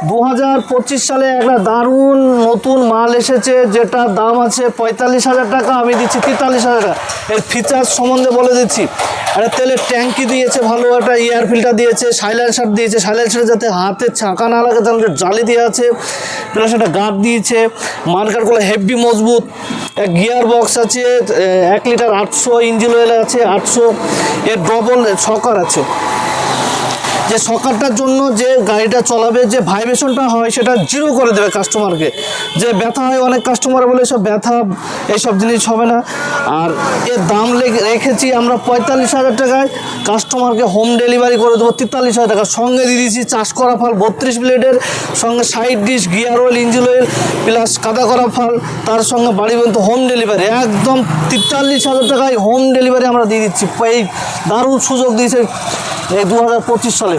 2025 সালে একটা দারুণ নতুন মাল এসেছে, যেটা দাম আছে 45,000 টাকা, আমি দিচ্ছি 43,000 টাকা। এর ফিচার্স সম্বন্ধে বলে দিচ্ছি। একটা তেলের ট্যাঙ্কি দিয়েছে, ভালো একটা এয়ার ফিল্টার দিয়েছে, সাইলেন্সার দিয়েছে, সাইলেন্সার যাতে হাতে ছাঁকা না লাগে তাহলে জালি দেওয়া আছে, প্লাস একটা গার্ড দিয়েছে, মার্কারগুলো হেভি মজবুত। এক গিয়ার বক্স আছে, 1 লিটার 800, ইঞ্জিন অয়েল আছে 800, এর ডবল শকার আছে। যে শকারটার জন্য যে গাড়িটা চলাবে যে ভাইব্রেশনটা হয় সেটা জিরো করে দেবে কাস্টমারকে। যে ব্যথা হয় অনেক কাস্টমার বলে সব ব্যথা এইসব জিনিস হবে না। আর এর দাম রেখেছি আমরা 45,000 টাকায়, কাস্টমারকে হোম ডেলিভারি করে দেবো 43,000 টাকা। সঙ্গে দিয়ে দিয়েছি চাষ করা ফাল 32 ব্লেডের, সঙ্গে side dish, gear oil, engine oil, plus কাদা করা ফাল, তার সঙ্গে বাড়ি পর্যন্ত হোম ডেলিভারি। একদম 43,000 টাকায় হোম ডেলিভারি আমরা দিয়ে দিচ্ছি। এই দারুণ সুযোগ দিয়েছে এই 2025 সালে।